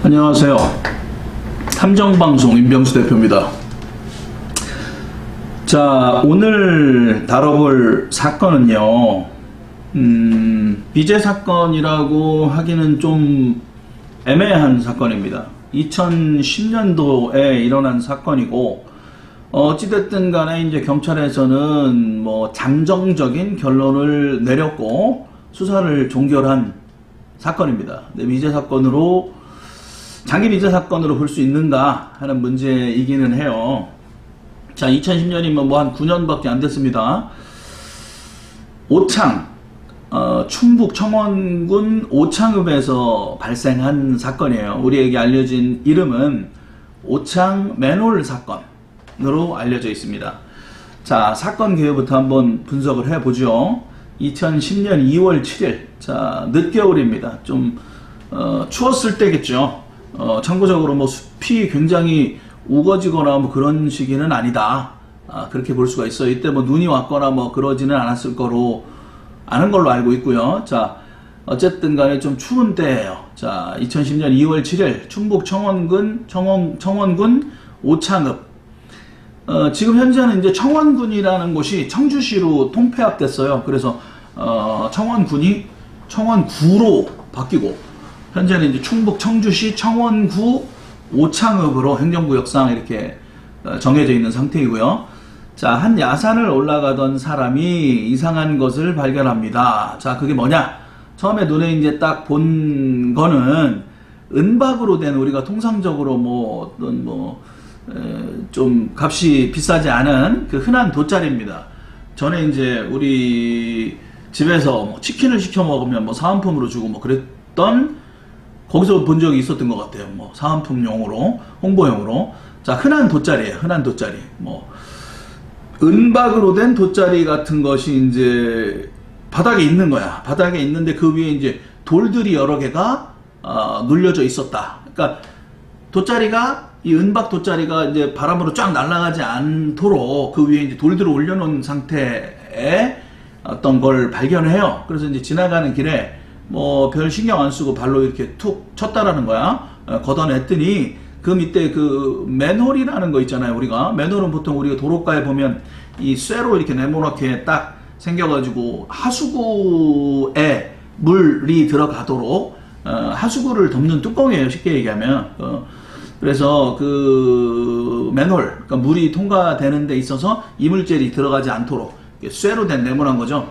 안녕하세요. 탐정방송 임병수 대표입니다. 자, 오늘 다뤄볼 사건은요, 비제 사건이라고 하기는 좀 애매한 사건입니다. 2010년도에 일어난 사건이고, 어찌됐든 간에 이제 경찰에서는 뭐 잠정적인 결론을 내렸고, 수사를 종결한 사건입니다. 근데 미제 사건으로 장기 미제 사건으로 볼 수 있는가 하는 문제이기는 해요. 자, 2010년이면 뭐 한 9년밖에 안 됐습니다. 오창, 충북 청원군 오창읍에서 발생한 사건이에요. 우리에게 알려진 이름은 오창 맨홀 사건으로 알려져 있습니다. 자, 사건 개요부터 한번 분석을 해보죠. 2010년 2월 7일, 자, 늦겨울입니다. 좀 추웠을 때겠죠. 참고적으로 뭐 숲이 굉장히 우거지거나 뭐 그런 시기는 아니다. 그렇게 볼 수가 있어요. 이때 뭐 눈이 왔거나 뭐 그러지는 않았을 거로 아는 걸로 알고 있고요. 자, 어쨌든 간에 좀 추운 때예요. 자, 2010년 2월 7일 충북 청원군 오창읍. 지금 현재는 이제 청원군이라는 곳이 청주시로 통폐합됐어요. 그래서 청원군이 청원구로 바뀌고 현재는 이제 충북 청주시 청원구 오창읍으로 행정구역상 이렇게 정해져 있는 상태이고요. 자, 한 야산을 올라가던 사람이 이상한 것을 발견합니다. 자, 그게 뭐냐? 처음에 눈에 이제 딱 본 거는 은박으로 된, 우리가 통상적으로 뭐 어떤 좀 값이 비싸지 않은 그 흔한 돗자리입니다. 전에 이제 우리 집에서 뭐 치킨을 시켜 먹으면 뭐 사은품으로 주고 뭐 그랬던, 거기서 본 적이 있었던 것 같아요. 뭐 사은품용으로, 홍보용으로. 자, 흔한 돗자리예요. 흔한 돗자리. 뭐 은박으로 된 돗자리 같은 것이 이제 바닥에 있는 거야. 바닥에 있는데 그 위에 이제 돌들이 여러 개가 눌려져 있었다. 그러니까 돗자리가, 이 은박 돗자리가 이제 바람으로 쫙 날아가지 않도록 그 위에 이제 돌들을 올려놓은 상태에 어떤 걸 발견해요. 그래서 이제 지나가는 길에 뭐 별 신경 안 쓰고 발로 이렇게 툭 쳤다라는 거야. 걷어냈더니 그 밑에 그 맨홀이라는 거 있잖아요. 우리가 맨홀은 보통 우리가 도로가에 보면 이 쇠로 이렇게 네모나게 딱 생겨가지고 하수구에 물이 들어가도록 하수구를 덮는 뚜껑이에요. 쉽게 얘기하면. 그래서 그 맨홀, 그러니까 물이 통과되는 데 있어서 이물질이 들어가지 않도록 쇠로 된 네모난 거죠.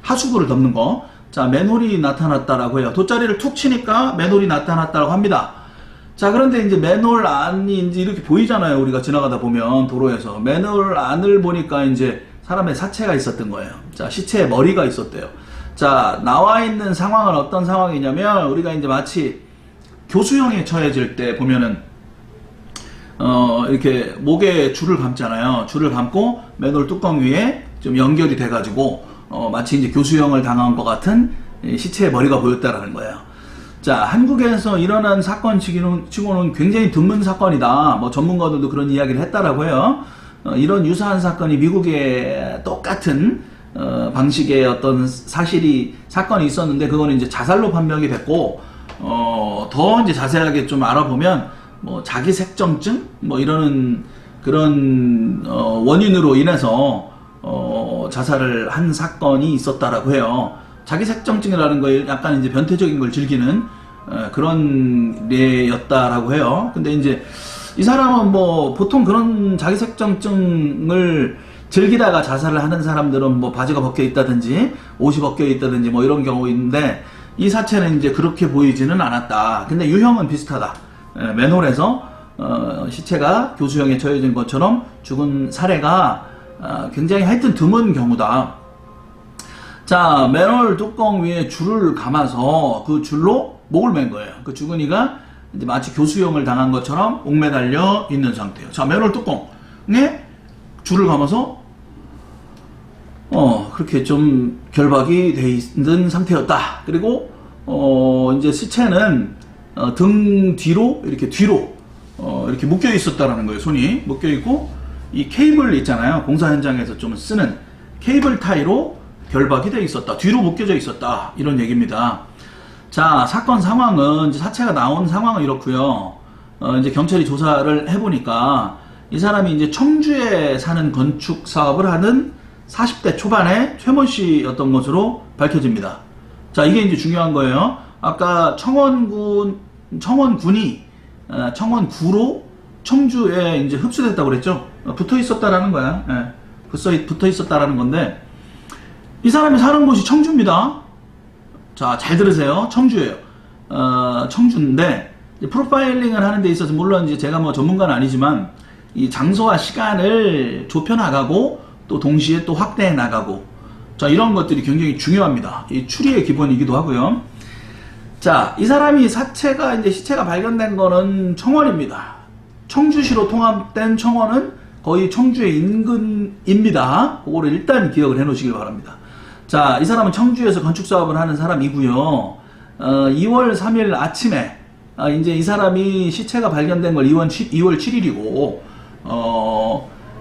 하수구를 덮는 거. 자, 맨홀이 나타났다라고 해요. 돗자리를 툭 치니까 맨홀이 나타났다고 합니다. 자, 그런데 이제 맨홀 안이 이제 이렇게 보이잖아요. 우리가 지나가다 보면 도로에서. 맨홀 안을 보니까 이제 사람의 사체가 있었던 거예요. 자, 시체에 머리가 있었대요. 자, 나와 있는 상황은 어떤 상황이냐면, 우리가 이제 마치 교수형에 처해질 때 보면은 이렇게 목에 줄을 감잖아요. 줄을 감고 맨홀 뚜껑 위에 좀 연결이 돼가지고 마치 이제 교수형을 당한 것 같은 시체의 머리가 보였다라는 거예요. 자, 한국에서 일어난 사건 치고는 굉장히 드문 사건이다. 뭐 전문가들도 그런 이야기를 했다라고 해요. 이런 유사한 사건이 미국에 똑같은 방식의 어떤 사건이 있었는데, 그거는 이제 자살로 판명이 됐고, 더 이제 자세하게 좀 알아보면 뭐 자기색정증 뭐 이러는 그런 원인으로 인해서 자살을 한 사건이 있었다라고 해요. 자기색정증이라는 걸 약간 이제 변태적인 걸 즐기는 그런 례였다라고 해요. 근데 이제 이 사람은 뭐 보통 그런 자기색정증을 즐기다가 자살을 하는 사람들은 뭐 바지가 벗겨 있다든지 옷이 벗겨 있다든지 뭐 이런 경우인데, 이 사체는 이제 그렇게 보이지는 않았다. 근데 유형은 비슷하다. 맨홀에서 시체가 교수형에 처해진 것처럼 죽은 사례가 굉장히 하여튼 드문 경우다. 자, 맨홀 뚜껑 위에 줄을 감아서 그 줄로 목을 맨 거예요. 그 주근이가 이제 마치 교수형을 당한 것처럼 옥매달려 있는 상태예요. 자, 맨홀 뚜껑에 줄을 감아서 그렇게 좀 결박이 돼 있는 상태였다. 그리고 이제 시체는 등 뒤로 이렇게 이렇게 묶여 있었다라는 거예요. 손이 묶여 있고, 이 케이블 있잖아요. 공사 현장에서 좀 쓰는 케이블 타이로 결박이 돼 있었다. 뒤로 묶여져 있었다. 이런 얘기입니다. 자, 사건 상황은, 이제 사체가 나온 상황은 이렇고요. 이제 경찰이 조사를 해보니까 이 사람이 이제 청주에 사는 건축 사업을 하는 40대 초반의 최모 씨였던 것으로 밝혀집니다. 자, 이게 이제 중요한 거예요. 아까 청원군이 청원구로 청주에 이제 흡수됐다고 그랬죠. 붙어 있었다라는 거야. 붙어 있었다라는 건데, 이 사람이 사는 곳이 청주입니다. 자, 잘 들으세요. 청주예요. 청주인데, 프로파일링을 하는 데 있어서, 물론 이제 제가 뭐 전문가는 아니지만, 이 장소와 시간을 좁혀 나가고, 또 동시에 또 확대해 나가고, 자, 이런 것들이 굉장히 중요합니다. 이 추리의 기본이기도 하고요. 자, 이 사람이 시체가 발견된 거는 청원입니다. 청주시로 통합된 청원은 거의 청주의 인근입니다. 그거를 일단 기억을 해 놓으시길 바랍니다. 자, 이 사람은 청주에서 건축 사업을 하는 사람이고요. 2월 3일 아침에, 이제 이 사람이 시체가 발견된 걸 2월 7일이고,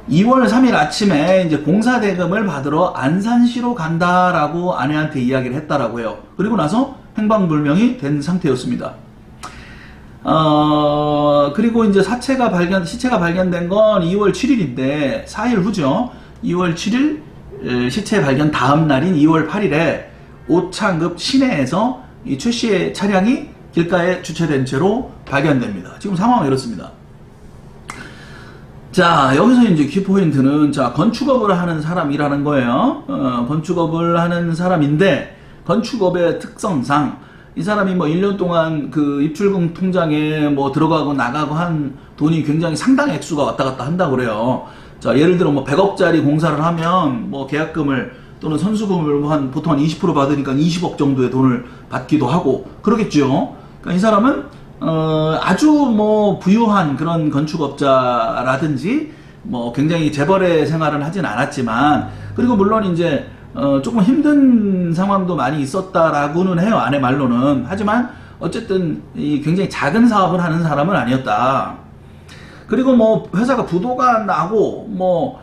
2월 3일 아침에 이제 공사 대금을 받으러 안산시로 간다라고 아내한테 이야기를 했다라고 해요. 그리고 나서 행방불명이 된 상태였습니다. 그리고 이제 시체가 발견된 건 2월 7일인데 4일 후죠. 2월 7일 시체 발견 다음 날인 2월 8일에 오창읍 시내에서 이 최 씨의 차량이 길가에 주차된 채로 발견됩니다. 지금 상황은 이렇습니다. 자, 여기서 이제 키포인트는, 자, 건축업을 하는 사람이라는 거예요. 건축업을 하는 사람인데, 건축업의 특성상, 이 사람이 뭐 1년 동안 그 입출금 통장에 뭐 들어가고 나가고 한 돈이 굉장히 상당 액수가 왔다 갔다 한다고 그래요. 자, 예를 들어 뭐 100억짜리 공사를 하면 뭐 계약금을 또는 선수금을 뭐 보통 한 20% 받으니까 20억 정도의 돈을 받기도 하고 그러겠죠. 그러니까 이 사람은 아주 뭐 부유한 그런 건축업자라든지 뭐 굉장히 재벌의 생활을 하진 않았지만, 그리고 물론 이제 조금 힘든 상황도 많이 있었다라고는 해요, 아내 말로는. 하지만 어쨌든 이 굉장히 작은 사업을 하는 사람은 아니었다. 그리고 뭐 회사가 부도가 나고 뭐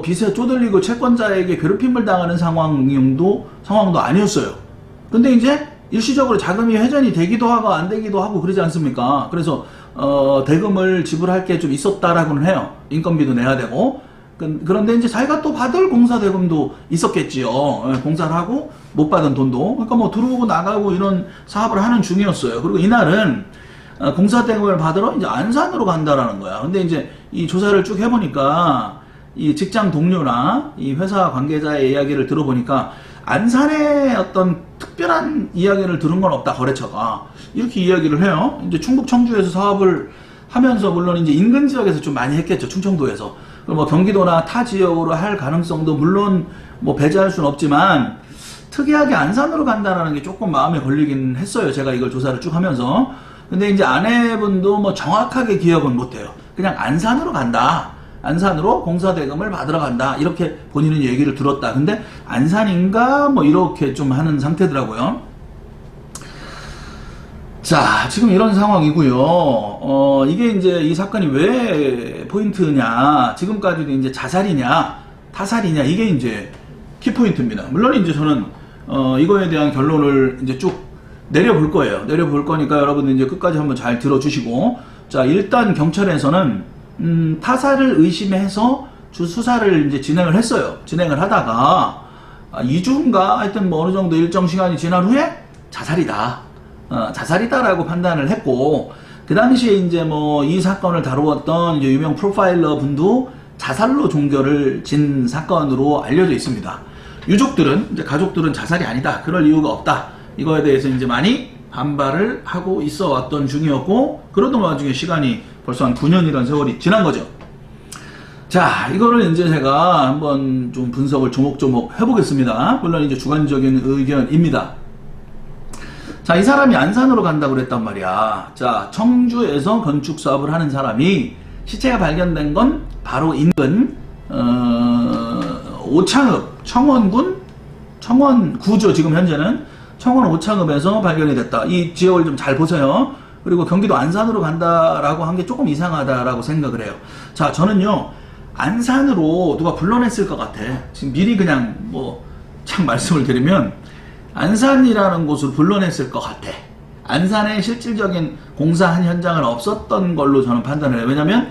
빚에 쪼들리고 채권자에게 괴롭힘을 당하는 상황도 아니었어요. 근데 이제 일시적으로 자금이 회전이 되기도 하고 안 되기도 하고 그러지 않습니까? 그래서 대금을 지불할 게 좀 있었다라고는 해요. 인건비도 내야 되고. 그런데 이제 자기가 또 받을 공사 대금도 있었겠지요. 공사를 하고 못 받은 돈도. 그러니까 뭐 들어오고 나가고 이런 사업을 하는 중이었어요. 그리고 이날은 공사 대금을 받으러 이제 안산으로 간다라는 거야. 근데 이제 이 조사를 쭉 해보니까 이 직장 동료나 이 회사 관계자의 이야기를 들어보니까 안산에 어떤 특별한 이야기를 들은 건 없다, 거래처가. 이렇게 이야기를 해요. 이제 충북 청주에서 사업을 하면서 물론 이제 인근 지역에서 좀 많이 했겠죠, 충청도에서. 그럼 뭐 경기도나 타 지역으로 할 가능성도 물론 뭐 배제할 수는 없지만, 특이하게 안산으로 간다라는 게 조금 마음에 걸리긴 했어요, 제가 이걸 조사를 쭉 하면서. 근데 이제 아내분도 뭐 정확하게 기억은 못해요. 그냥 안산으로 간다, 안산으로 공사대금을 받으러 간다, 이렇게 본인은 얘기를 들었다. 근데 안산인가 뭐 이렇게 좀 하는 상태더라고요. 자, 지금 이런 상황이고요. 이게 이제 이 사건이 왜 포인트냐, 지금까지도 이제 자살이냐 타살이냐, 이게 이제 키포인트입니다. 물론 이제 저는 이거에 대한 결론을 이제 쭉 내려볼 거예요. 내려볼 거니까 여러분들 이제 끝까지 한번 잘 들어주시고. 자, 일단 경찰에서는 타살을 의심해서 수사를 이제 진행을 했어요. 진행을 하다가 2주인가 하여튼 뭐 어느 정도 일정 시간이 지난 후에 자살이다라고 판단을 했고, 그 당시에 이제 뭐 이 사건을 다루었던 이제 유명 프로파일러 분도 자살로 종결을 진 사건으로 알려져 있습니다. 유족들은, 이제 가족들은 자살이 아니다, 그럴 이유가 없다, 이거에 대해서 이제 많이 반발을 하고 있어 왔던 중이었고, 그러던 와중에 시간이 벌써 한 9년이라는 세월이 지난 거죠. 자, 이거를 이제 제가 한번 좀 분석을 조목조목 해보겠습니다. 물론 이제 주관적인 의견입니다. 자, 이 사람이 안산으로 간다고 그랬단 말이야. 자, 청주에서 건축 사업을 하는 사람이 시체가 발견된 건 바로 인근 오창읍 청원구죠. 지금 현재는 청원 오창읍에서 발견이 됐다. 이 지역을 좀 잘 보세요. 그리고 경기도 안산으로 간다라고 한 게 조금 이상하다라고 생각을 해요. 자, 저는요, 안산으로 누가 불러냈을 것 같아. 지금 미리 그냥 뭐 참 말씀을 드리면, 안산이라는 곳으로 불러냈을 것 같아. 안산에 실질적인 공사한 현장은 없었던 걸로 저는 판단을 해요. 왜냐면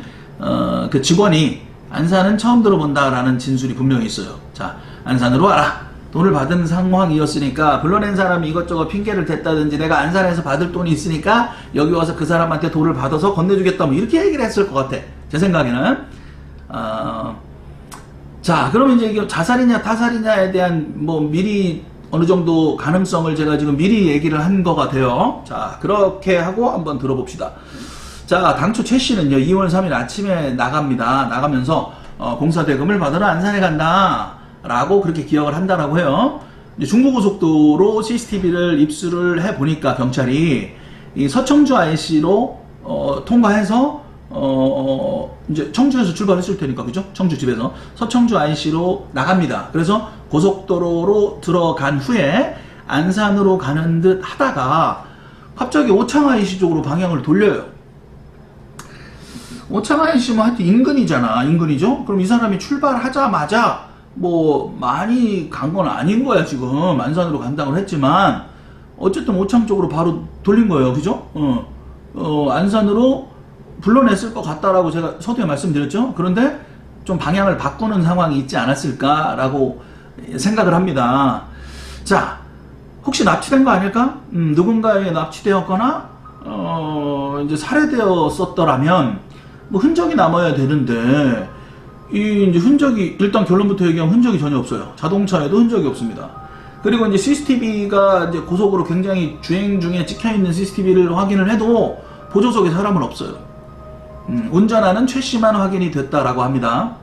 그 직원이 안산은 처음 들어본다라는 진술이 분명히 있어요. 자, 안산으로 와라. 돈을 받은 상황이었으니까 불러낸 사람이 이것저것 핑계를 댔다든지 내가 안산에서 받을 돈이 있으니까 여기 와서 그 사람한테 돈을 받아서 건네주겠다 뭐 이렇게 얘기를 했을 것 같아. 제 생각에는. 자, 그러면 이제 이게 자살이냐 타살이냐에 대한 뭐 미리 어느 정도 가능성을 제가 지금 미리 얘기를 한 것 같아요. 자, 그렇게 하고 한번 들어봅시다. 자, 당초 최 씨는요, 2월 3일 아침에 나갑니다. 나가면서 공사 대금을 받으러 안산에 간다 라고 그렇게 기억을 한다라고 해요. 이제 중부고속도로 CCTV를 입수를 해보니까 경찰이 이 서청주 IC로 통과해서 이제 청주에서 출발했을 테니까, 그죠? 청주 집에서 서청주 IC로 나갑니다. 그래서 고속도로로 들어간 후에 안산으로 가는 듯 하다가 갑자기 오창 IC 쪽으로 방향을 돌려요. 오창 IC면 하여튼 인근이잖아. 인근이죠? 그럼 이 사람이 출발하자마자 뭐 많이 간 건 아닌 거야. 지금 안산으로 간다고 했지만 어쨌든 오창 쪽으로 바로 돌린 거예요. 그죠? 안산으로 불러냈을 것 같다라고 제가 서두에 말씀드렸죠. 그런데 좀 방향을 바꾸는 상황이 있지 않았을까라고 생각을 합니다. 자, 혹시 납치된 거 아닐까? 누군가에 납치되었거나 이제 살해되었었더라면 뭐 흔적이 남아야 되는데 이 이제 흔적이, 일단 결론부터 얘기하면 흔적이 전혀 없어요. 자동차에도 흔적이 없습니다. 그리고 이제 CCTV가 이제 고속으로 굉장히 주행 중에 찍혀있는 CCTV를 확인을 해도 보조석에 사람은 없어요. 운전하는 최 씨만 확인이 됐다라고 합니다.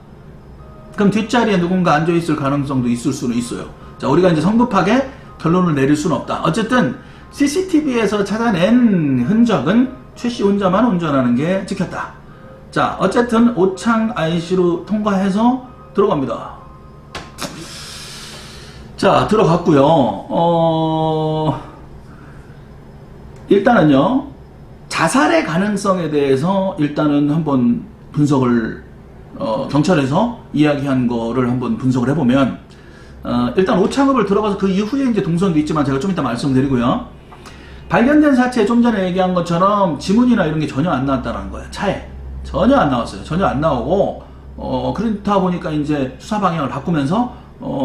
그럼 뒷자리에 누군가 앉아있을 가능성도 있을 수는 있어요. 자, 우리가 이제 성급하게 결론을 내릴 수는 없다. 어쨌든 CCTV에서 찾아낸 흔적은 최 씨 혼자만 운전하는 게 찍혔다. 자, 어쨌든 오창 IC로 통과해서 들어갑니다. 자, 들어갔고요. 일단은요, 자살의 가능성에 대해서 일단은 한번 분석을 경찰에서 이야기한 거를 한번 분석을 해보면 일단 오창읍을 들어가서 그 이후에 이제 동선도 있지만 제가 좀 이따 말씀드리고요. 발견된 사체에 좀 전에 얘기한 것처럼 지문이나 이런 게 전혀 안 나왔다는 거예요. 차에 전혀 안 나왔어요. 전혀 안 나오고 그렇다 보니까 이제 수사 방향을 바꾸면서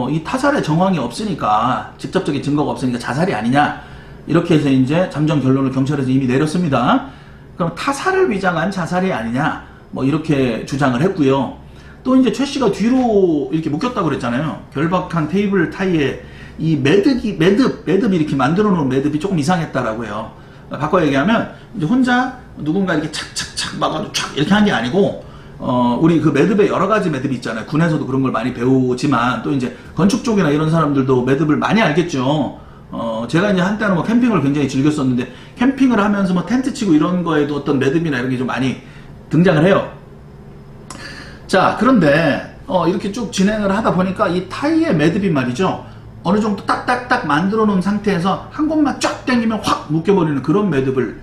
이 타살의 정황이 없으니까, 직접적인 증거가 없으니까 자살이 아니냐, 이렇게 해서 이제 잠정 결론을 경찰에서 이미 내렸습니다. 그럼 타살을 위장한 자살이 아니냐, 뭐 이렇게 주장을 했고요. 또 이제 최 씨가 뒤로 이렇게 묶였다고 그랬잖아요. 결박한 테이블 타이에 이 매듭이 이렇게 만들어 놓은 매듭이 조금 이상했다라고 해요. 바꿔 얘기하면 이제 혼자 누군가 이렇게 착착착 막아도 촥 이렇게 한 게 아니고, 우리 그 매듭에 여러 가지 매듭이 있잖아요. 군에서도 그런 걸 많이 배우지만 또 이제 건축 쪽이나 이런 사람들도 매듭을 많이 알겠죠. 제가 이제 한때는 뭐 캠핑을 굉장히 즐겼었는데, 캠핑을 하면서 뭐 텐트 치고 이런 거에도 어떤 매듭이나 이런 게 좀 많이 등장을 해요. 자, 그런데 이렇게 쭉 진행을 하다 보니까 이 타이의 매듭이 말이죠, 어느 정도 딱딱딱 만들어 놓은 상태에서 한 곳만 쫙 당기면 확 묶여버리는 그런 매듭을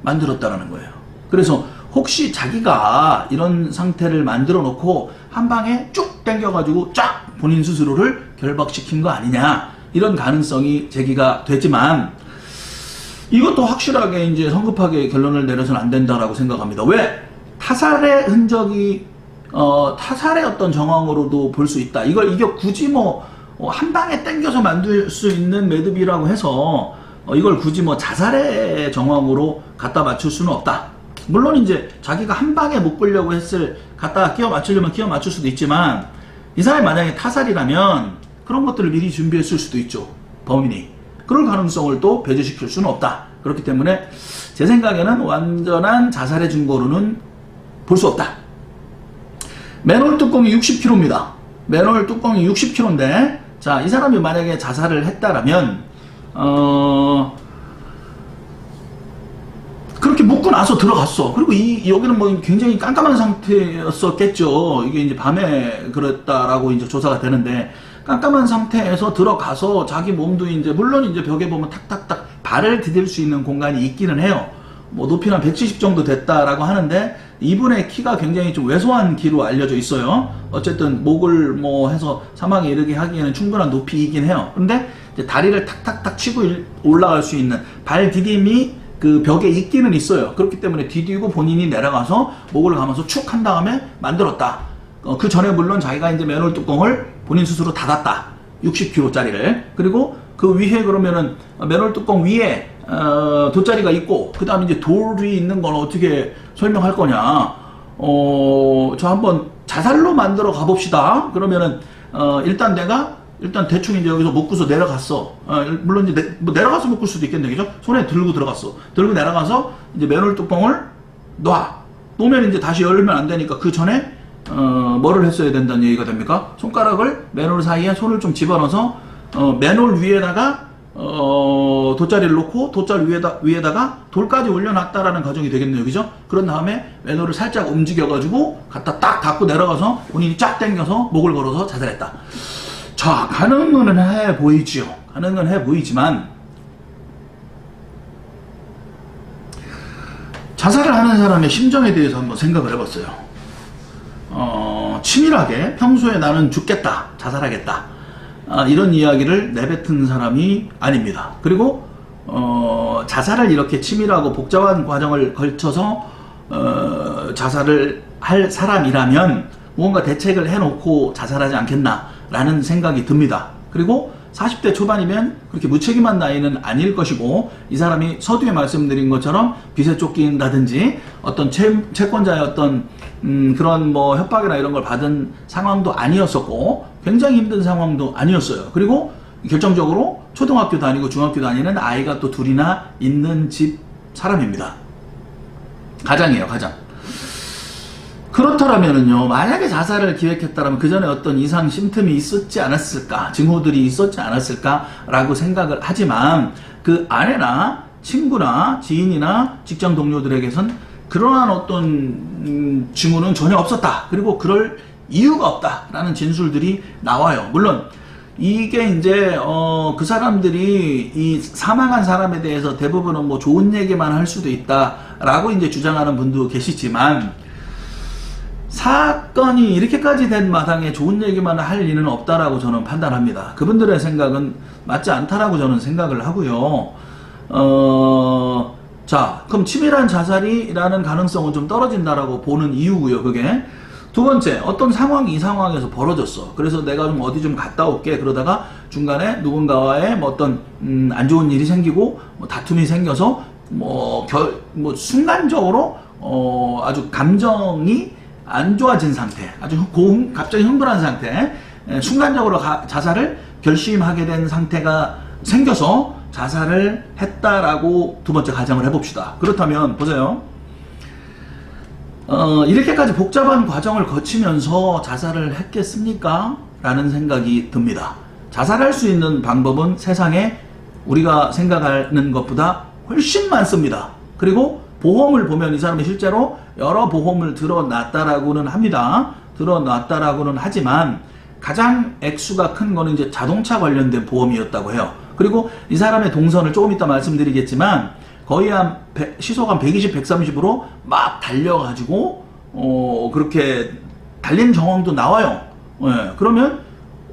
만들었다라는 거예요. 그래서 혹시 자기가 이런 상태를 만들어 놓고 한 방에 쭉 당겨가지고 쫙 본인 스스로를 결박시킨 거 아니냐, 이런 가능성이 제기가 됐지만, 이것도 확실하게 이제 성급하게 결론을 내려서는 안 된다라고 생각합니다. 왜? 타살의 흔적이 타살의 어떤 정황으로도 볼 수 있다. 이게 굳이 뭐 한 방에 당겨서 만들 수 있는 매듭이라고 해서 이걸 굳이 뭐 자살의 정황으로 갖다 맞출 수는 없다. 물론 이제 자기가 한 방에 묶으려고 갖다 끼워 맞추려면 끼워 맞출 수도 있지만, 이 사람이 만약에 타살이라면 그런 것들을 미리 준비했을 수도 있죠. 범인이. 그럴 가능성을 또 배제시킬 수는 없다. 그렇기 때문에 제 생각에는 완전한 자살의 증거로는 볼 수 없다. 맨홀 뚜껑이 60kg입니다. 맨홀 뚜껑이 60kg인데, 자, 이 사람이 만약에 자살을 했다라면 그렇게 묶고 나서 들어갔어. 그리고 여기는 뭐 굉장히 깜깜한 상태였었겠죠. 이게 이제 밤에 그랬다라고 이제 조사가 되는데, 깜깜한 상태에서 들어가서 자기 몸도 이제, 물론 이제 벽에 보면 탁탁탁 발을 디딜 수 있는 공간이 있기는 해요. 뭐 높이는 170 정도 됐다라고 하는데, 이분의 키가 굉장히 좀 왜소한 키로 알려져 있어요. 어쨌든 목을 뭐 해서 사망에 이르게 하기에는 충분한 높이이긴 해요. 근데 이제 다리를 탁탁탁 치고 올라갈 수 있는 발 디딤이 그 벽에 있기는 있어요. 그렇기 때문에 디디고 본인이 내려가서 목을 감아서 축 한 다음에 만들었다. 그 전에 물론 자기가 이제 맨홀 뚜껑을 본인 스스로 닫았다. 60kg짜리를. 그리고 그 위에 그러면은 맨홀 뚜껑 위에 돗자리가 있고 그 다음에 이제 돌이 있는 건 어떻게 설명할 거냐. 저 한번 자살로 만들어 가봅시다. 그러면은 일단 내가 대충 이제 여기서 묶고서 내려갔어. 물론 이제 내려가서 묶을 수도 있겠네, 그죠? 손에 들고 들어갔어. 들고 내려가서 이제 맨홀 뚜껑을 놓으면 이제 다시 열면 안 되니까 그 전에 뭐를 했어야 된다는 얘기가 됩니까? 손가락을 맨홀 사이에 손을 좀 집어넣어서 맨홀 위에다가 돗자리를 놓고 돗자리 위에다가 돌까지 올려놨다라는 가정이 되겠네요, 그죠? 그런 다음에 맨홀을 살짝 움직여가지고 갖다 딱 닫고 내려가서 본인이 쫙 당겨서 목을 걸어서 자살했다. 자, 가능은 해 보이지요. 가능은 해 보이지만 자살을 하는 사람의 심정에 대해서 한번 생각을 해봤어요. 치밀하게 평소에 나는 죽겠다, 자살하겠다, 이런 이야기를 내뱉은 사람이 아닙니다. 그리고 자살을 이렇게 치밀하고 복잡한 과정을 걸쳐서 자살을 할 사람이라면 무언가 대책을 해놓고 자살하지 않겠나라는 생각이 듭니다. 그리고 40대 초반이면 그렇게 무책임한 나이는 아닐 것이고, 이 사람이 서두에 말씀드린 것처럼 빚에 쫓긴다든지 어떤 채권자의 어떤 그런 뭐 협박이나 이런 걸 받은 상황도 아니었었고 굉장히 힘든 상황도 아니었어요. 그리고 결정적으로 초등학교 다니고 중학교 다니는 아이가 또 둘이나 있는 집 사람입니다. 가장이에요, 가장. 그렇더라면은요, 만약에 자살을 기획했다면 그 전에 어떤 이상 심틈이 있었지 않았을까, 징후들이 있었지 않았을까라고 생각을 하지만 그 아내나 친구나 지인이나 직장 동료들에게선 그러한 어떤 징후는 전혀 없었다. 그리고 그럴 이유가 없다라는 진술들이 나와요. 물론 이게 이제 그 사람들이 이 사망한 사람에 대해서 대부분은 뭐 좋은 얘기만 할 수도 있다라고 이제 주장하는 분도 계시지만, 사건이 이렇게까지 된 마당에 좋은 얘기만 할 리는 없다라고 저는 판단합니다. 그분들의 생각은 맞지 않다라고 저는 생각을 하고요. 자, 그럼 치밀한 자살이라는 가능성은 좀 떨어진다라고 보는 이유고요, 그게. 두 번째, 어떤 상황이 이 상황에서 벌어졌어. 그래서 내가 좀 어디 좀 갔다 올게. 그러다가 중간에 누군가와의 뭐 어떤 안 좋은 일이 생기고 뭐 다툼이 생겨서 뭐 순간적으로 아주 감정이 안 좋아진 상태, 아주 갑자기 흥분한 상태, 순간적으로 자살을 결심하게 된 상태가 생겨서 자살을 했다라고 두 번째 가정을 해봅시다. 그렇다면 보세요. 이렇게까지 복잡한 과정을 거치면서 자살을 했겠습니까? 라는 생각이 듭니다. 자살할 수 있는 방법은 세상에 우리가 생각하는 것보다 훨씬 많습니다. 그리고 보험을 보면 이 사람이 실제로 여러 보험을 들어놨다라고는 합니다. 들어놨다라고는 하지만 가장 액수가 큰 거는 이제 자동차 관련된 보험이었다고 해요. 그리고 이 사람의 동선을 조금 이따 말씀드리겠지만 거의 시속 한 120, 130으로 막 달려가지고 그렇게 달린 정황도 나와요. 그러면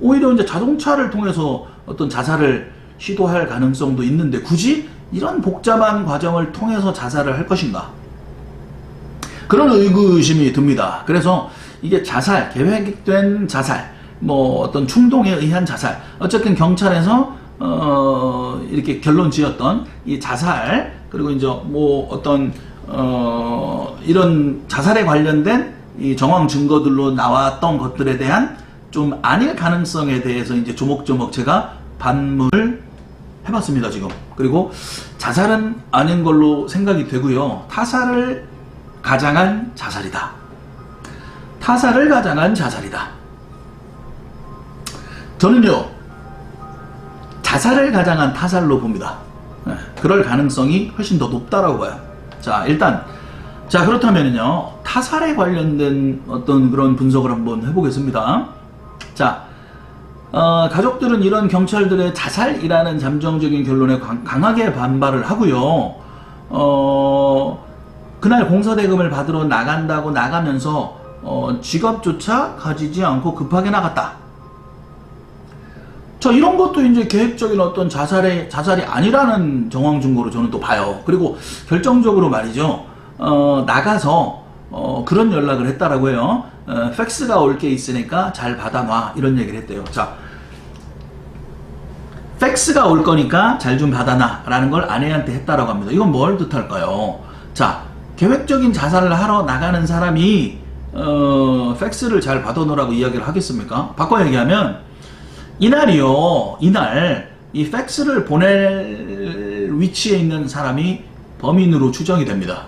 오히려 이제 자동차를 통해서 어떤 자살을 시도할 가능성도 있는데 굳이 이런 복잡한 과정을 통해서 자살을 할 것인가? 그런 의구심이 듭니다. 그래서 이게 자살, 계획된 자살, 뭐 어떤 충동에 의한 자살, 어쨌든 경찰에서 이렇게 결론 지었던 이 자살, 그리고 이제 뭐 어떤 이런 자살에 관련된 이 정황 증거들로 나왔던 것들에 대한 좀 아닐 가능성에 대해서 이제 조목조목 제가 반문을 해봤습니다, 지금. 그리고 자살은 아닌 걸로 생각이 되고요. 타살을 가장한 자살이다. 타살을 가장한 자살이다. 저는요, 자살을 가장한 타살로 봅니다. 그럴 가능성이 훨씬 더 높다라고 봐요. 자, 일단, 자, 그렇다면요, 타살에 관련된 어떤 그런 분석을 한번 해보겠습니다. 자, 가족들은 이런 경찰들의 자살이라는 잠정적인 결론에 강하게 반발을 하고요. 그날 공서대금을 받으러 나간다고 나가면서 직업조차 가지지 않고 급하게 나갔다. 자, 이런 것도 이제 계획적인 어떤 자살이 아니라는 정황 증거로 저는 또 봐요. 그리고 결정적으로 말이죠. 나가서, 그런 연락을 했다라고 해요. 팩스가 올 게 있으니까 잘 받아놔. 이런 얘기를 했대요. 자, 팩스가 올 거니까 잘 좀 받아놔. 라는 걸 아내한테 했다라고 합니다. 이건 뭘 뜻할까요? 자, 계획적인 자살을 하러 나가는 사람이, 팩스를 잘 받아놓으라고 이야기를 하겠습니까? 바꿔 얘기하면, 이날, 이 팩스를 보낼 위치에 있는 사람이 범인으로 추정이 됩니다.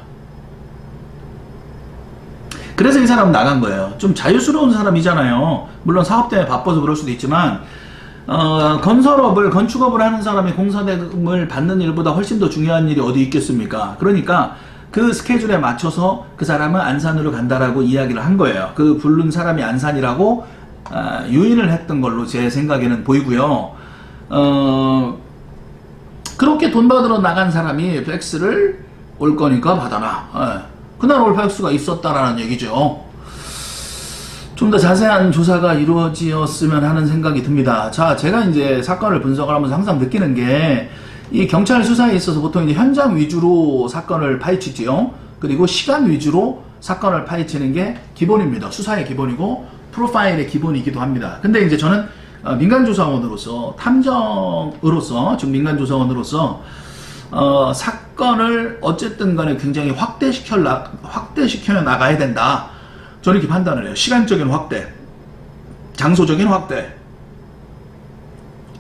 그래서 이 사람은 나간 거예요. 좀 자유스러운 사람이잖아요. 물론 사업 때문에 바빠서 그럴 수도 있지만, 건축업을 하는 사람이 공사대금을 받는 일보다 훨씬 더 중요한 일이 어디 있겠습니까? 그러니까 그 스케줄에 맞춰서 그 사람은 안산으로 간다라고 이야기를 한 거예요. 그 부른 사람이 안산이라고 유인을 했던 걸로 제 생각에는 보이고요. 그렇게 돈 받으러 나간 사람이 팩스를 올 거니까 받아라. 그날 올 팩스가 있었다라는 얘기죠. 좀 더 자세한 조사가 이루어지었으면 하는 생각이 듭니다. 자, 제가 이제 사건을 분석을 하면서 항상 느끼는 게, 이 경찰 수사에 있어서 보통 이제 현장 위주로 사건을 파헤치지요. 그리고 시간 위주로 사건을 파헤치는 게 기본입니다. 수사의 기본이고 프로파일의 기본이기도 합니다. 근데 이제 저는 민간조사원으로서, 탐정으로서, 즉 민간조사원으로서 사건을 어쨌든 간에 굉장히 확대시켜 나가야 된다. 저는 이렇게 판단을 해요. 시간적인 확대, 장소적인 확대,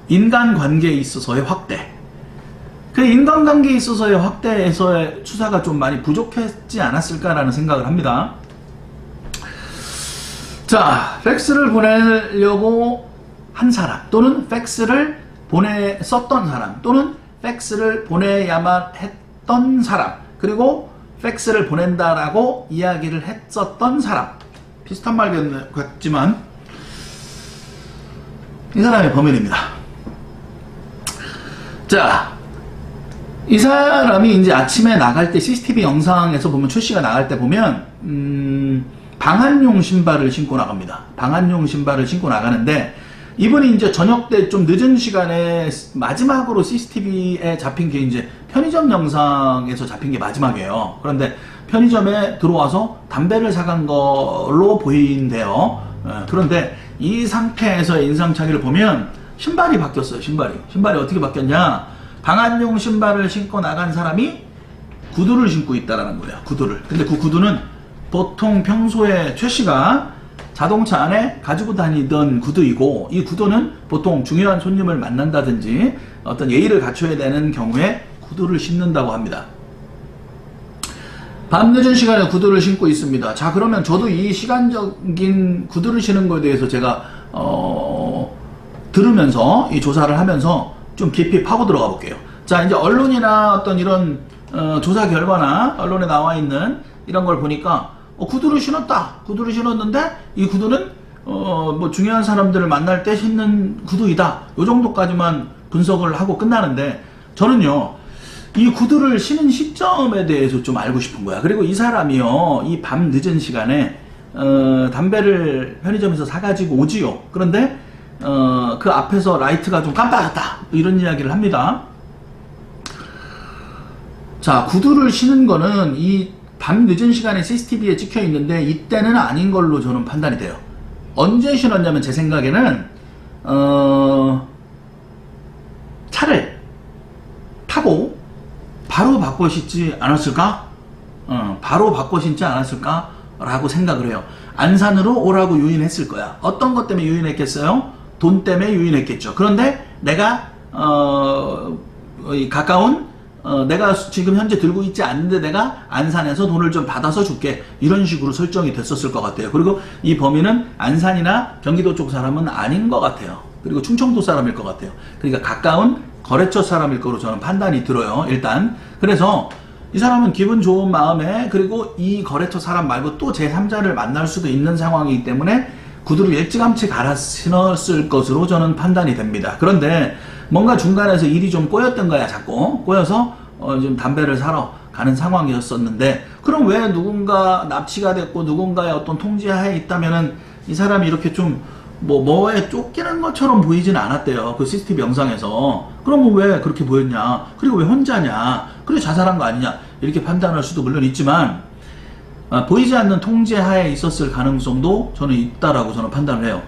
인간관계에 있어서의 확대. 그 인간관계에 있어서의 확대에서의 수사가 좀 많이 부족했지 않았을까라는 생각을 합니다. 자, 팩스를 보내려고 한 사람, 또는 팩스를 썼던 사람, 또는 팩스를 보내야만 했던 사람, 그리고 팩스를 보낸다라고 이야기를 했었던 사람. 비슷한 말 같지만 이 사람이 범인입니다. 자, 이 사람이 이제 아침에 나갈 때 CCTV 영상에서 보면, 최씨가 나갈 때 보면 방한용 신발을 신고 나갑니다. 방한용 신발을 신고 나가는데, 이분이 이제 저녁 때 좀 늦은 시간에 마지막으로 CCTV에 잡힌 게 이제 편의점 영상에서 잡힌 게 마지막이에요. 그런데 편의점에 들어와서 담배를 사간 걸로 보인대요. 그런데 이 상태에서의 인상착의를 보면 신발이 바뀌었어요. 신발이 어떻게 바뀌었냐? 방한용 신발을 신고 나간 사람이 구두를 신고 있다라는 거예요. 구두를. 근데 그 구두는 보통 평소에 최 씨가 자동차 안에 가지고 다니던 구두이고, 이 구두는 보통 중요한 손님을 만난다든지 어떤 예의를 갖춰야 되는 경우에 구두를 신는다고 합니다. 밤늦은 시간에 구두를 신고 있습니다. 자, 그러면 저도 이 시간적인 구두를 신는 것에 대해서 제가 들으면서, 이 조사를 하면서 좀 깊이 파고 들어가 볼게요. 자, 이제 언론이나 어떤 이런 조사 결과나 언론에 나와 있는 이런 걸 보니까 구두를 신었다. 구두를 신었는데 이 구두는 뭐 중요한 사람들을 만날 때 신는 구두이다. 요 정도까지만 분석을 하고 끝나는데, 저는요, 이 구두를 신은 시점에 대해서 좀 알고 싶은 거야. 그리고 이 사람이요, 이 밤 늦은 시간에 담배를 편의점에서 사가지고 오지요. 그런데 그 앞에서 라이트가 좀 깜빡했다. 이런 이야기를 합니다. 자, 구두를 신은 거는 이 밤 늦은 시간에 CCTV에 찍혀 있는데 이때는 아닌 걸로 저는 판단이 돼요. 언제 신었냐면 제 생각에는 차를 타고 바로 바꿔 신지 않았을까? 바로 바꿔 신지 않았을까? 라고 생각을 해요. 안산으로 오라고 유인했을 거야. 어떤 것 때문에 유인했겠어요? 돈 때문에 유인했겠죠. 그런데 내가 가까운 내가 지금 현재 들고 있지 않는데 내가 안산에서 돈을 좀 받아서 줄게, 이런 식으로 설정이 됐었을 것 같아요. 그리고 이 범인은 안산이나 경기도 쪽 사람은 아닌 것 같아요. 그리고 충청도 사람일 것 같아요. 그러니까 가까운 거래처 사람일 거로 저는 판단이 들어요, 일단. 그래서 이 사람은 기분 좋은 마음에, 그리고 이 거래처 사람 말고 또 제3자를 만날 수도 있는 상황이기 때문에 구두를 일찌감치 갈아 신었을 것으로 저는 판단이 됩니다. 그런데 뭔가 중간에서 일이 좀 꼬였던 거야. 자꾸 꼬여서 좀 담배를 사러 가는 상황이었었는데, 그럼 왜 누군가 납치가 됐고 누군가의 어떤 통제하에 있다면은 이 사람이 이렇게 좀 뭐에 쫓기는 것처럼 보이진 않았대요. 그 CCTV 영상에서. 그러면 왜 그렇게 보였냐? 그리고 왜 혼자냐? 그리고 자살한 거 아니냐? 이렇게 판단할 수도 물론 있지만, 보이지 않는 통제 하에 있었을 가능성도 저는 있다라고 저는 판단을 해요.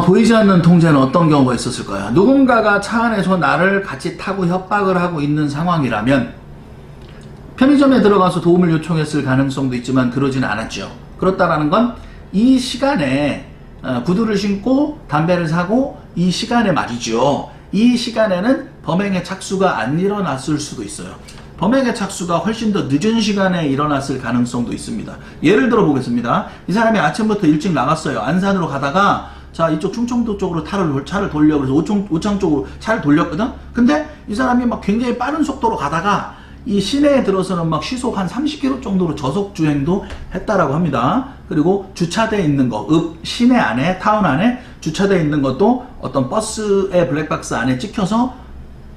보이지 않는 통제는 어떤 경우가 있었을까요? 누군가가 차 안에서 나를 같이 타고 협박을 하고 있는 상황이라면 편의점에 들어가서 도움을 요청했을 가능성도 있지만 그러지는 않았죠. 그렇다라는 건 이 시간에 구두를 신고 담배를 사고 이 시간에 말이죠. 이 시간에는 범행의 착수가 안 일어났을 수도 있어요. 범행의 착수가 훨씬 더 늦은 시간에 일어났을 가능성도 있습니다. 예를 들어 보겠습니다. 이 사람이 아침부터 일찍 나갔어요. 안산으로 가다가 자 이쪽 충청도 쪽으로 차를 돌려 그래서 오창 쪽으로 차를 돌렸거든. 근데 이 사람이 막 굉장히 빠른 속도로 가다가 이 시내에 들어서는 막 시속 한 30km 정도로 저속 주행도 했다라고 합니다. 그리고 주차되어 있는 거, 시내 안에, 타운 안에 주차되어 있는 것도 어떤 버스의 블랙박스 안에 찍혀서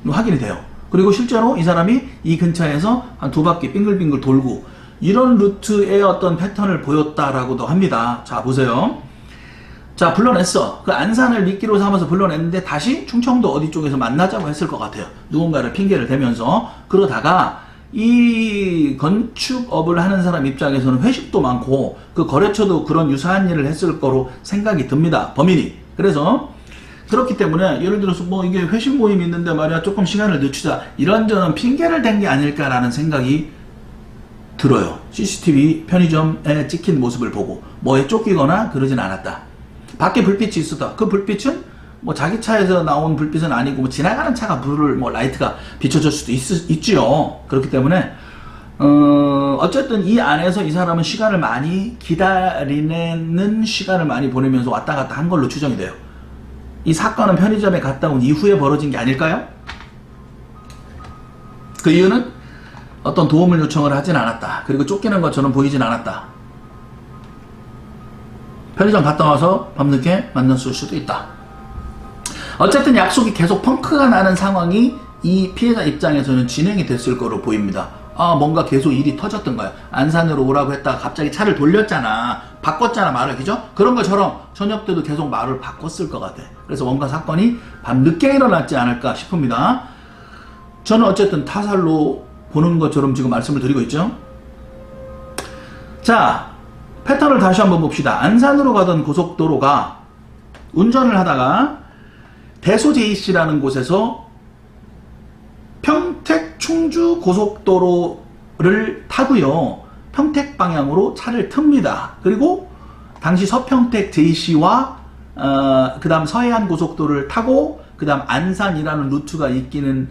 확인이 돼요. 그리고 실제로 이 사람이 이 근처에서 한 2바퀴 빙글빙글 돌고 이런 루트의 어떤 패턴을 보였다라고도 합니다. 자, 보세요. 자, 불러냈어. 그 안산을 미끼로 삼아서 불러냈는데 다시 충청도 어디 쪽에서 만나자고 했을 것 같아요. 누군가를 핑계를 대면서. 그러다가 이 건축업을 하는 사람 입장에서는 회식도 많고 그 거래처도 그런 유사한 일을 했을 거로 생각이 듭니다. 범인이. 그래서 그렇기 때문에 예를 들어서 뭐 이게 회식 모임이 있는데 말이야 조금 시간을 늦추자 이런저런 핑계를 댄 게 아닐까라는 생각이 들어요. CCTV 편의점에 찍힌 모습을 보고 뭐에 쫓기거나 그러진 않았다. 밖에 불빛이 있었다. 그 불빛은 뭐 자기 차에서 나온 불빛은 아니고 뭐 지나가는 차가 불을 뭐 라이트가 비춰줄 수도 있지요. 그렇기 때문에 어쨌든 이 안에서 이 사람은 시간을 많이 기다리는 시간을 많이 보내면서 왔다 갔다 한 걸로 추정이 돼요. 이 사건은 편의점에 갔다 온 이후에 벌어진 게 아닐까요? 그 이유는 어떤 도움을 요청을 하진 않았다. 그리고 쫓기는 것처럼 보이진 않았다. 편의점 갔다 와서 밤늦게 만났을 수도 있다. 어쨌든 약속이 계속 펑크가 나는 상황이 이 피해자 입장에서는 진행이 됐을 거로 보입니다. 뭔가 계속 일이 터졌던 거야. 안산으로 오라고 했다가 갑자기 차를 돌렸잖아. 바꿨잖아, 말을. 그죠? 그런 것처럼 저녁 때도 계속 말을 바꿨을 것 같아. 그래서 뭔가 사건이 밤늦게 일어났지 않을까 싶습니다. 저는 어쨌든 타살로 보는 것처럼 지금 말씀을 드리고 있죠. 자, 패턴을 다시 한번 봅시다. 안산으로 가던 고속도로가 운전을 하다가 대소제이시라는 곳에서 평택 충주 고속도로를 타고요. 평택 방향으로 차를 틉니다. 그리고 당시 서평택 제이시와 그 다음 서해안 고속도로를 타고 그 다음 안산이라는 루트가 있기는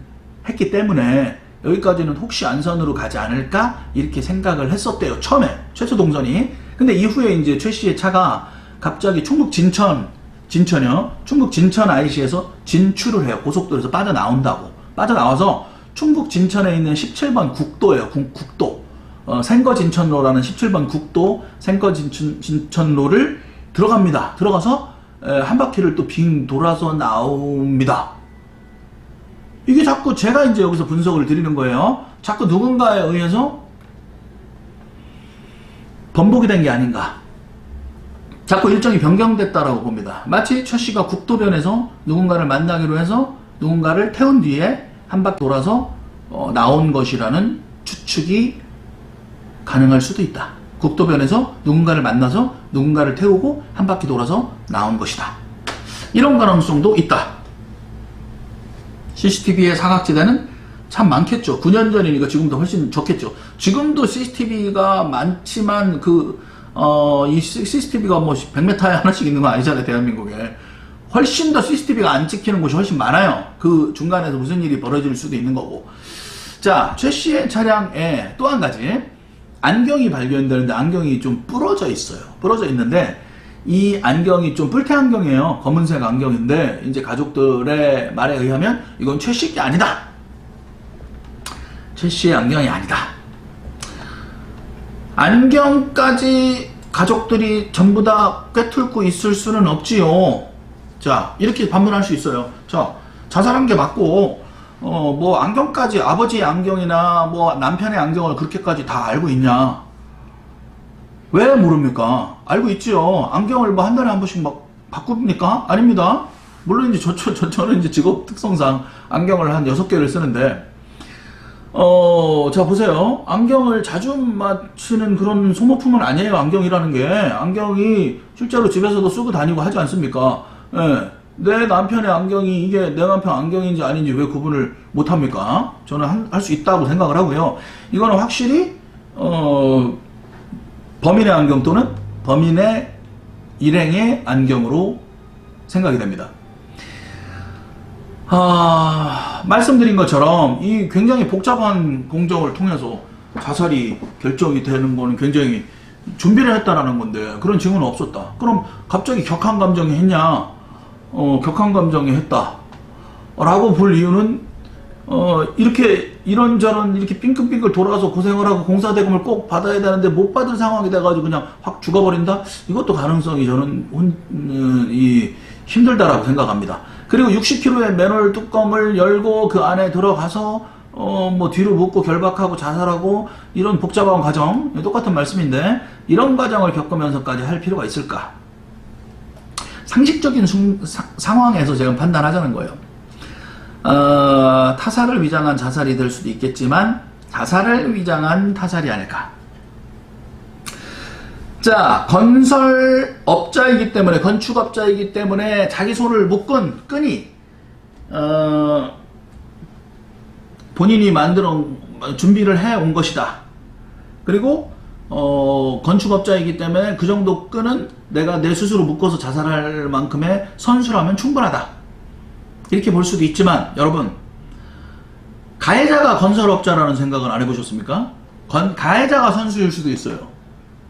했기 때문에 여기까지는 혹시 안산으로 가지 않을까 이렇게 생각을 했었대요. 처음에 최초 동선이. 근데 이후에 이제 최 씨의 차가 갑자기 충북 진천이요. 충북 진천 IC에서 진출을 해요. 고속도로에서 빠져나온다고. 빠져나와서 충북 진천에 있는 17번 국도예요. 국도. 생거진천로라는 17번 국도 생거진천로를 들어갑니다. 들어가서 한 바퀴를 또 빙 돌아서 나옵니다. 이게 자꾸 제가 이제 여기서 분석을 드리는 거예요. 자꾸 누군가에 의해서 번복이 된 게 아닌가. 자꾸 일정이 변경됐다라고 봅니다. 마치 최 씨가 국도변에서 누군가를 만나기로 해서 누군가를 태운 뒤에 한 바퀴 돌아서 나온 것이라는 추측이 가능할 수도 있다. 국도변에서 누군가를 만나서 누군가를 태우고 한 바퀴 돌아서 나온 것이다. 이런 가능성도 있다. CCTV의 사각지대는 참 많겠죠. 9년 전이니까 지금도 훨씬 적겠죠. 지금도 CCTV가 많지만 이 CCTV가 뭐 100m에 하나씩 있는 건 아니잖아요. 대한민국에. 훨씬 더 CCTV가 안 찍히는 곳이 훨씬 많아요. 그 중간에서 무슨 일이 벌어질 수도 있는 거고. 자, 최 씨의 차량에 또 한 가지 안경이 발견되는데 안경이 좀 부러져 있어요. 부러져 있는데 이 안경이 좀 뿔테 안경이에요. 검은색 안경인데 이제 가족들의 말에 의하면 이건 최 씨 게 아니다. 최 씨의 안경이 아니다. 안경까지 가족들이 전부 다 꿰뚫고 있을 수는 없지요. 자, 이렇게 반문할 수 있어요. 자, 자살한 게 맞고 뭐 안경까지 아버지의 안경이나 뭐 남편의 안경을 그렇게까지 다 알고 있냐. 왜 모릅니까? 알고 있지요. 안경을 뭐 한 달에 한 번씩 막 바꿉니까? 아닙니다. 물론 이제 저는 이제 직업 특성상 안경을 한 6개를 쓰는데, 자, 보세요. 안경을 자주 맞추는 그런 소모품은 아니에요. 안경이라는 게. 안경이 실제로 집에서도 쓰고 다니고 하지 않습니까? 예. 내 남편의 안경이 이게 내 남편 안경인지 아닌지 왜 구분을 못합니까? 저는 할 수 있다고 생각을 하고요. 이거는 확실히, 범인의 안경 또는 범인의 일행의 안경으로 생각이 됩니다. 말씀드린 것처럼 이 굉장히 복잡한 공정을 통해서 자살이 결정이 되는 거는 굉장히 준비를 했다라는 건데 그런 증언은 없었다. 그럼 갑자기 격한 감정이 했냐? 격한 감정이 했다. 라고 볼 이유는 이렇게 이런저런 이렇게 삥끌삥끌 돌아가서 고생을 하고 공사대금을 꼭 받아야 되는데 못 받을 상황이 돼가지고 그냥 확 죽어버린다? 이것도 가능성이 저는 힘들다라고 생각합니다. 그리고 60kg의 맨홀 뚜껑을 열고 그 안에 들어가서 뭐 뒤로 묶고 결박하고 자살하고 이런 복잡한 과정, 똑같은 말씀인데 이런 과정을 겪으면서까지 할 필요가 있을까? 상식적인 상황에서 제가 판단하자는 거예요. 타살을 위장한 자살이 될 수도 있겠지만 자살을 위장한 타살이 아닐까. 자, 건설업자이기 때문에, 건축업자이기 때문에 자기 손을 묶은 끈이 본인이 준비를 해온 것이다. 그리고 건축업자이기 때문에 그 정도 끈은 내가 내 스스로 묶어서 자살할 만큼의 선수라면 충분하다. 이렇게 볼 수도 있지만 여러분, 가해자가 건설업자라는 생각은 안 해보셨습니까? 가해자가 선수일 수도 있어요.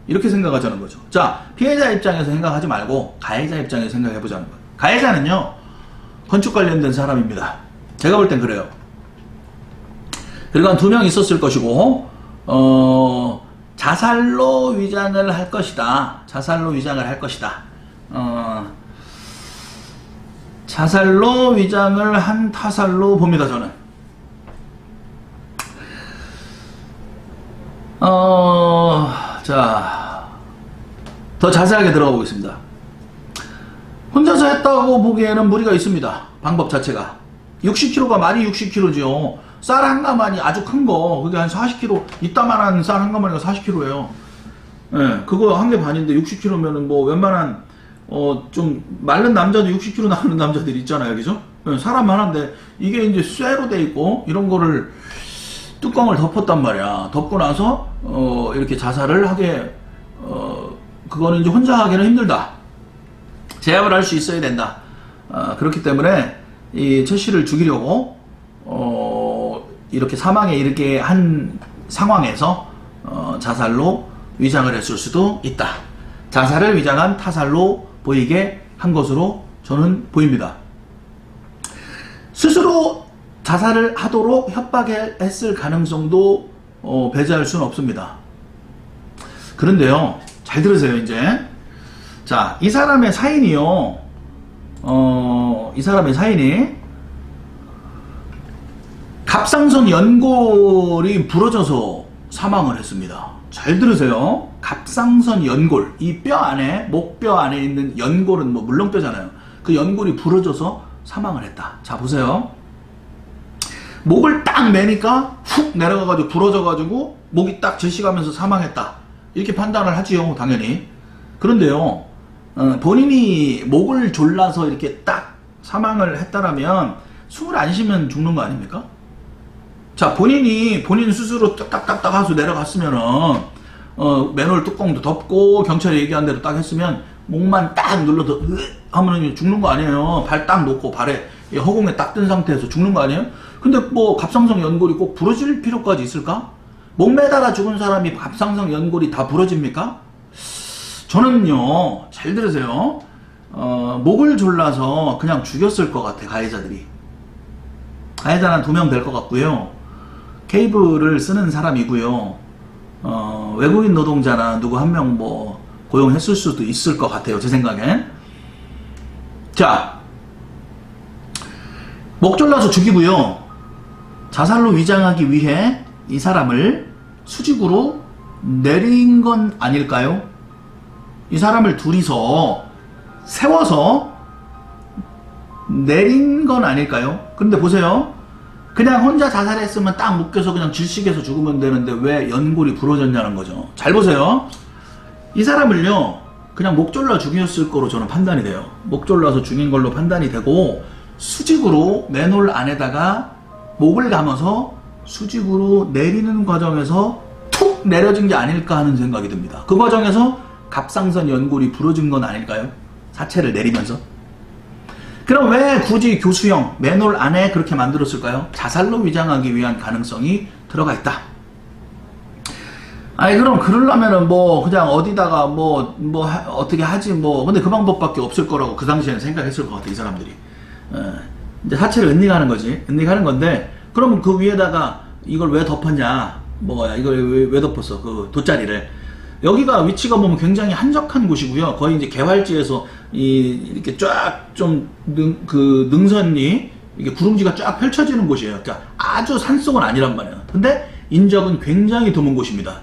이렇게 생각하자는 거죠. 자, 피해자 입장에서 생각하지 말고 가해자 입장에서 생각해보자는 거예요. 가해자는요, 건축 관련된 사람입니다. 제가 볼 땐 그래요. 그리고 한 2명 있었을 것이고 자살로 위장을 할 것이다. 자살로 위장을 할 것이다. 자살로 위장을 한 타살로 봅니다, 저는. 자, 더 자세하게 들어가 보겠습니다. 혼자서 했다고 보기에는 무리가 있습니다. 방법 자체가. 60kg가 많이 60kg죠. 쌀 한 가마니 아주 큰 거, 그게 한 40kg, 이따만한 쌀 한 가마니가 40kg예요. 예, 그거 한 개 반인데 60kg면은 뭐 웬만한, 좀 마른 남자도 60kg 나오는 남자들 있잖아요. 그죠? 예, 사람 많은데 이게 이제 쇠로 돼 있고, 이런 거를 뚜껑을 덮었단 말이야. 덮고 나서, 이렇게 자살을 하게, 그거는 이제 혼자 하기는 힘들다. 제압을 할 수 있어야 된다. 그렇기 때문에 이 최 씨를 죽이려고 이렇게 사망에 이르게 한 상황에서 자살로 위장을 했을 수도 있다. 자살을 위장한 타살로 보이게 한 것으로 저는 보입니다. 스스로 자살을 하도록 협박했을 가능성도 배제할 수는 없습니다. 그런데요, 잘 들으세요. 이제 자, 이 사람의 사인이요, 이 사람의 사인이 갑상선 연골이 부러져서 사망을 했습니다. 잘 들으세요. 갑상선 연골, 이 뼈 안에, 목뼈 안에 있는 연골은 뭐 물렁뼈잖아요. 그 연골이 부러져서 사망을 했다. 자, 보세요. 목을 딱 매니까 훅 내려가가지고 부러져가지고 목이 딱 질식하면서 사망했다. 이렇게 판단을 하지요, 당연히. 그런데요, 본인이 목을 졸라서 이렇게 딱 사망을 했다라면 숨을 안 쉬면 죽는 거 아닙니까? 자, 본인 스스로 딱딱딱딱 하고 내려갔으면은, 맨홀 뚜껑도 덮고, 경찰이 얘기한 대로 딱 했으면, 목만 딱 눌러서, 하면은 죽는 거 아니에요. 발 딱 놓고, 발에, 허공에 딱 뜬 상태에서 죽는 거 아니에요? 근데 뭐, 갑상선 연골이 꼭 부러질 필요까지 있을까? 목 매다가 죽은 사람이 갑상선 연골이 다 부러집니까? 저는요, 잘 들으세요. 목을 졸라서 그냥 죽였을 것 같아, 가해자들이. 가해자는 2명 될 것 같고요. 케이블을 쓰는 사람이고요. 외국인 노동자나 누구 한 명 뭐 고용했을 수도 있을 것 같아요, 제 생각엔. 자, 목 졸라서 죽이고요. 자살로 위장하기 위해 이 사람을 수직으로 내린 건 아닐까요? 이 사람을 둘이서 세워서 내린 건 아닐까요? 근데 보세요. 그냥 혼자 자살했으면 딱 묶여서 그냥 질식해서 죽으면 되는데 왜 연골이 부러졌냐는 거죠. 잘 보세요. 이 사람을요, 그냥 목 졸라 죽였을 거로 저는 판단이 돼요. 목 졸라서 죽인 걸로 판단이 되고, 수직으로 맨홀 안에다가 목을 감아서 수직으로 내리는 과정에서 툭 내려진 게 아닐까 하는 생각이 듭니다. 그 과정에서 갑상선 연골이 부러진 건 아닐까요? 사체를 내리면서. 그럼 왜 굳이 교수형 맨홀 안에 그렇게 만들었을까요? 자살로 위장하기 위한 가능성이 들어가 있다. 아니 그럼 그러려면은 뭐 그냥 어디다가 어떻게 하지 뭐. 근데 그 방법밖에 없을 거라고 그 당시에는 생각했을 것 같아 이 사람들이. 이제 사체를 은닉하는 거지. 은닉하는 건데, 그러면 그 위에다가 이걸 왜 덮었냐, 뭐야 이걸 왜 덮었어, 그 돗자리를. 여기가 위치가 보면 굉장히 한적한 곳이고요. 거의 이제 개활지에서 이렇게 쫙 좀 능선이 이게 구름지가 쫙 펼쳐지는 곳이에요. 그러니까 아주 산속은 아니란 말이에요. 근데 인적은 굉장히 드문 곳입니다.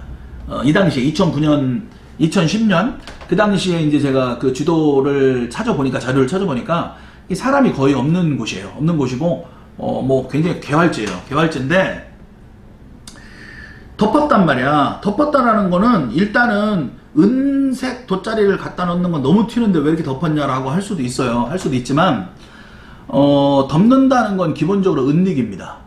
이 당시에 2009년, 2010년 그 당시에 이제 제가 그 지도를 찾아보니까, 자료를 찾아보니까 이 사람이 거의 없는 곳이에요. 없는 곳이고 뭐 굉장히 개활지예요. 개활지인데 덮었단 말이야. 덮었다라는 거는 일단은 은색 돗자리를 갖다 놓는 건 너무 튀는데 왜 이렇게 덮었냐라고 할 수도 있어요. 할 수도 있지만 덮는다는 건 기본적으로 은닉입니다.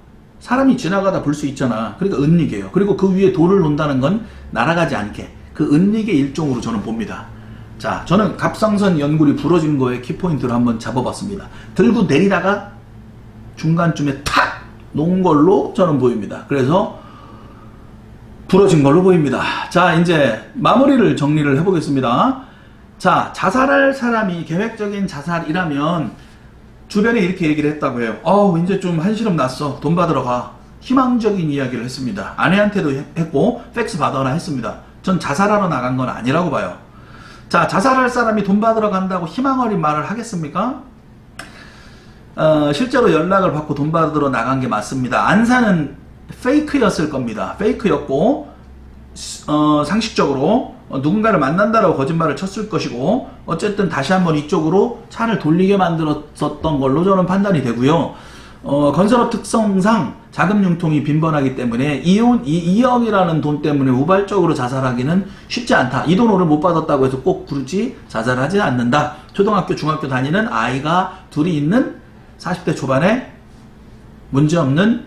사람이 지나가다 볼 수 있잖아. 그러니까 은닉이에요. 그리고 그 위에 돌을 놓는다는 건 날아가지 않게, 그 은닉의 일종으로 저는 봅니다. 자, 저는 갑상선 연골이 부러진 거에 키포인트를 한번 잡아봤습니다. 들고 내리다가 중간쯤에 탁 놓은 걸로 저는 보입니다. 그래서 부러진 걸로 보입니다. 자, 이제 마무리를 정리를 해보겠습니다. 자, 자살할 사람이 계획적인 자살이라면 주변에 이렇게 얘기를 했다고 해요. 이제 좀 한시름 났어. 돈 받으러 가. 희망적인 이야기를 했습니다. 아내한테도 했고 팩스 받아라 했습니다. 전 자살하러 나간 건 아니라고 봐요. 자, 자살할 사람이 돈 받으러 간다고 희망 어린 말을 하겠습니까? 실제로 연락을 받고 돈 받으러 나간 게 맞습니다. 안사는 페이크였을 겁니다. 페이크였고 상식적으로 누군가를 만난다라고 거짓말을 쳤을 것이고, 어쨌든 다시 한번 이쪽으로 차를 돌리게 만들었었던 걸로 저는 판단이 되고요. 건설업 특성상 자금 융통이 빈번하기 때문에 2억이라는 돈 때문에 우발적으로 자살하기는 쉽지 않다. 이 돈을 못 받았다고 해서 꼭 굳이 자살하지 않는다. 초등학교, 중학교 다니는 아이가 둘이 있는 40대 초반에 문제없는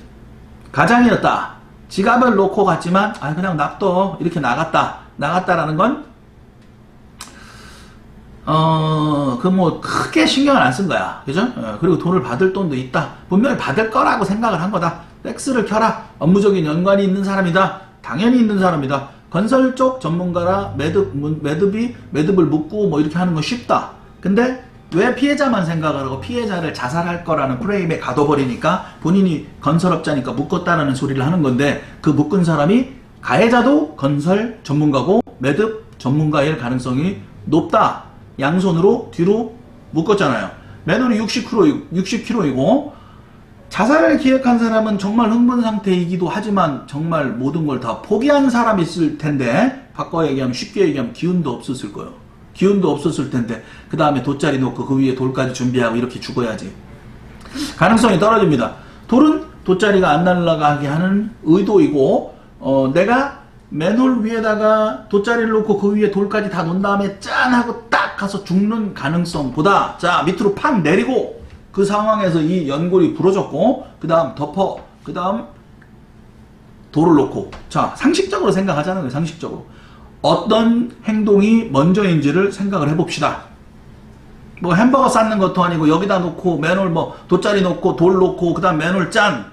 가장이었다. 지갑을 놓고 갔지만 그냥 놔둬 이렇게 나갔다라는 건 뭐 크게 신경을 안 쓴 거야. 그죠? 그리고 돈을 받을 돈도 있다. 분명히 받을 거라고 생각을 한 거다. 팩스를 켜라. 업무적인 연관이 있는 사람이다. 당연히 있는 사람이다. 건설 쪽 전문가라 매듭을 묶고 뭐 이렇게 하는 건 쉽다. 근데 왜 피해자만 생각을 하고 피해자를 자살할 거라는 프레임에 가둬버리니까 본인이 건설업자니까 묶었다라는 소리를 하는 건데, 그 묶은 사람이 가해자도 건설 전문가고 매듭 전문가일 가능성이 높다. 양손으로 뒤로 묶었잖아요. 맨홀이 60kg이고 자살을 기획한 사람은 정말 흥분 상태이기도 하지만 정말 모든 걸 다 포기한 사람이 있을 텐데, 바꿔 얘기하면, 쉽게 얘기하면 기운도 없었을 거예요. 기운도 없었을 텐데 그 다음에 돗자리 놓고 그 위에 돌까지 준비하고 이렇게 죽어야지. 가능성이 떨어집니다. 돌은 돗자리가 안 날아가게 하는 의도이고, 내가 맨홀 위에다가 돗자리를 놓고 그 위에 돌까지 다 놓은 다음에 짠 하고 딱 가서 죽는 가능성보다, 자, 밑으로 팍 내리고 그 상황에서 이 연골이 부러졌고 그 다음 덮어, 그 다음 돌을 놓고, 자, 상식적으로 생각하자는 거예요. 상식적으로 어떤 행동이 먼저인지를 생각을 해봅시다. 뭐 햄버거 쌓는 것도 아니고 여기다 놓고 맨홀 뭐 돗자리 놓고 돌 놓고 그 다음 맨홀 짠.